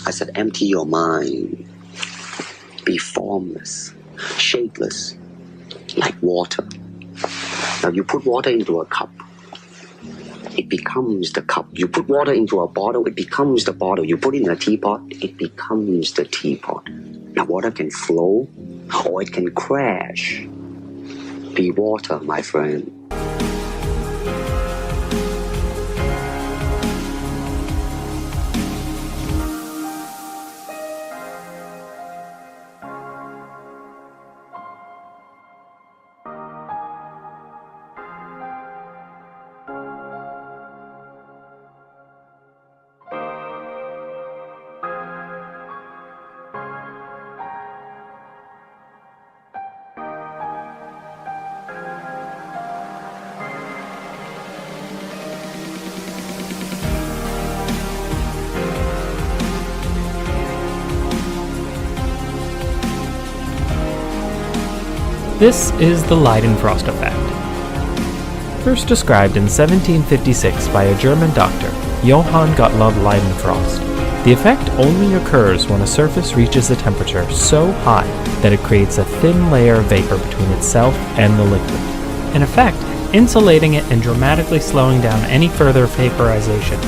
I said, empty your mind. Be formless, shapeless, like water. Now you put water into a cup, it becomes the cup. You put water into a bottle, it becomes the bottle. You put it in a teapot, it becomes the teapot. Now water can flow or it can crash. Be water, my friend. This is the Leidenfrost effect. First described in 1756 by a German doctor, Johann Gottlob Leidenfrost, the effect only occurs when a surface reaches a temperature so high that it creates a thin layer of vapor between itself and the liquid, in effect insulating it and dramatically slowing down any further vaporization.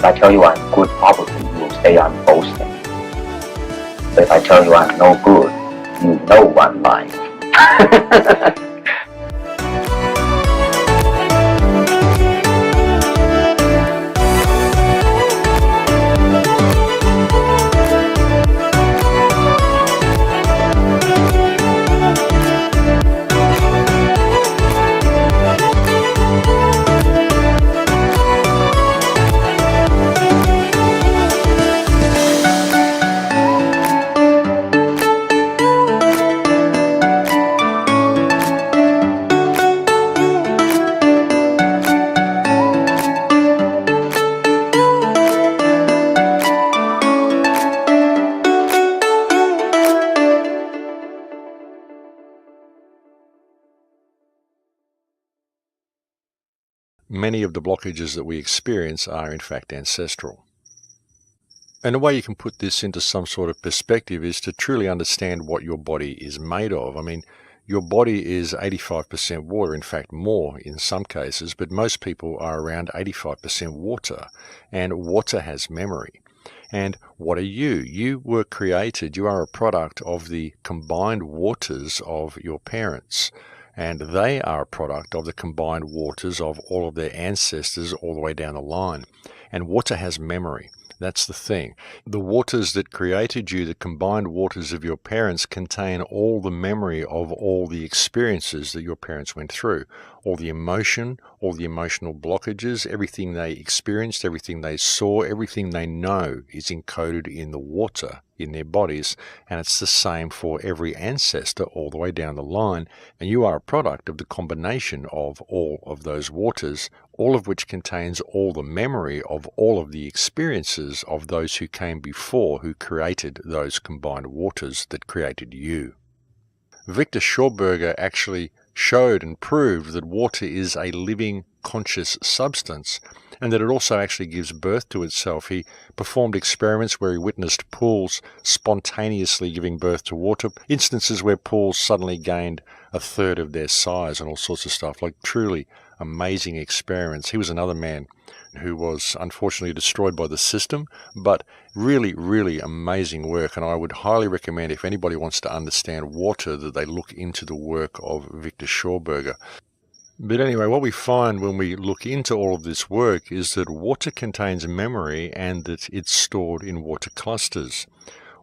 I tell you I'm good, probably you will say I'm boasting. But if I tell you I'm no good, you know I'm lying. Many of the blockages that we experience are in fact ancestral. And a way you can put this into some sort of perspective is to truly understand what your body is made of. I mean, your body is 85% water, in fact more in some cases, but most people are around 85% water, and water has memory. And what are you? You were created, you are a product of the combined waters of your parents. And they are a product of the combined waters of all of their ancestors all the way down the line. And water has memory. That's the thing. The waters that created you, the combined waters of your parents, contain all the memory of all the experiences that your parents went through. All the emotion, all the emotional blockages, everything they experienced, everything they saw, everything they know is encoded in the water in their bodies, and it's the same for every ancestor all the way down the line, and you are a product of the combination of all of those waters, all of which contains all the memory of all of the experiences of those who came before, who created those combined waters that created you. Victor Schauberger actually showed and proved that water is a living, conscious substance, and that it also actually gives birth to itself. He performed experiments where he witnessed pools spontaneously giving birth to water, instances where pools suddenly gained a third of their size and all sorts of stuff, like truly amazing experiments. He was another man who was unfortunately destroyed by the system, but really, really amazing work, and I would highly recommend, if anybody wants to understand water, that they look into the work of Victor Schauberger. But anyway, what we find when we look into all of this work is that water contains memory and that it's stored in water clusters.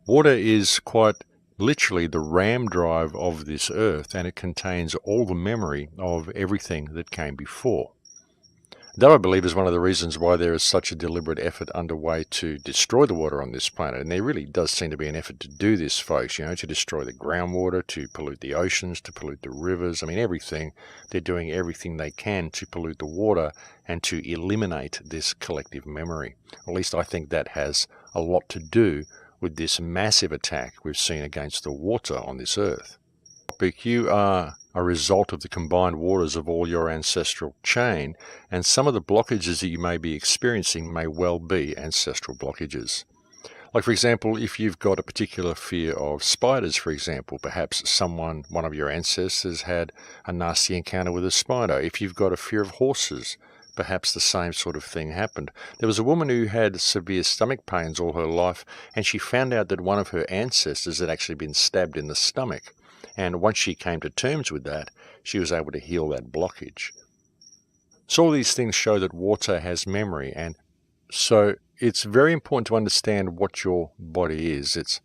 Water is quite literally the RAM drive of this earth, and it contains all the memory of everything that came before. That, I believe, is one of the reasons why there is such a deliberate effort underway to destroy the water on this planet. And there really does seem to be an effort to do this, folks, to destroy the groundwater, to pollute the oceans, to pollute the rivers. I mean, everything. They're doing everything they can to pollute the water and to eliminate this collective memory. At least I think that has a lot to do with this massive attack we've seen against the water on this earth. You are a result of the combined waters of all your ancestral chain, and some of the blockages that you may be experiencing may well be ancestral blockages. Like, for example, if you've got a particular fear of spiders, for example, perhaps one of your ancestors had a nasty encounter with a spider. If you've got a fear of horses, perhaps the same sort of thing happened. There was a woman who had severe stomach pains all her life, and she found out that one of her ancestors had actually been stabbed in the stomach. And once she came to terms with that, she was able to heal that blockage. So all these things show that water has memory, and so it's very important to understand what your body is. It's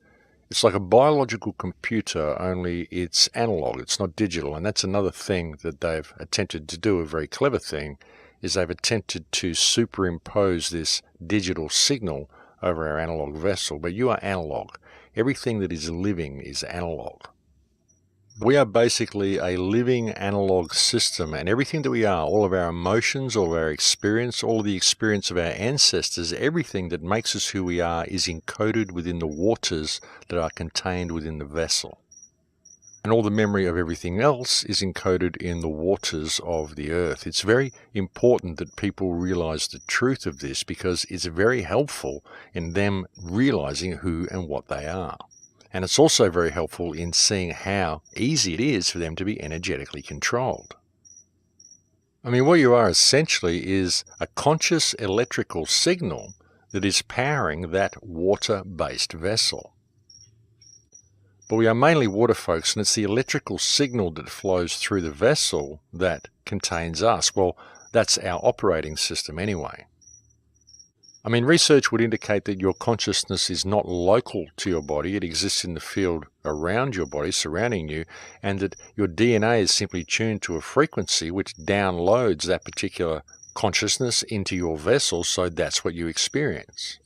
like a biological computer, only it's analog, it's not digital. And that's another thing that they've attempted to do, a very clever thing, is they've attempted to superimpose this digital signal over our analog vessel. But you are analog. Everything that is living is analog. We are basically a living analog system, and everything that we are, all of our emotions, all of our experience, all of the experience of our ancestors, everything that makes us who we are is encoded within the waters that are contained within the vessel. And all the memory of everything else is encoded in the waters of the earth. It's very important that people realize the truth of this, because it's very helpful in them realizing who and what they are. And it's also very helpful in seeing how easy it is for them to be energetically controlled. I mean, what you are essentially is a conscious electrical signal that is powering that water-based vessel. But we are mainly water, folks, and it's the electrical signal that flows through the vessel that contains us. Well, that's our operating system anyway. I mean, research would indicate that your consciousness is not local to your body. It exists in the field around your body, surrounding you, and that your DNA is simply tuned to a frequency which downloads that particular consciousness into your vessel, so that's what you experience.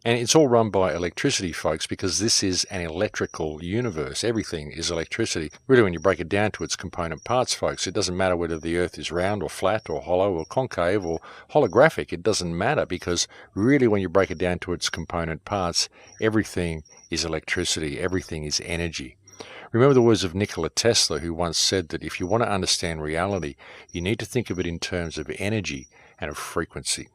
And it's all run by electricity, folks, because this is an electrical universe. Everything is electricity. Really, when you break it down to its component parts, folks, it doesn't matter whether the Earth is round or flat or hollow or concave or holographic. It doesn't matter, because really, when you break it down to its component parts, everything is electricity. Everything is energy. Remember the words of Nikola Tesla, who once said that if you want to understand reality, you need to think of it in terms of energy and of frequency.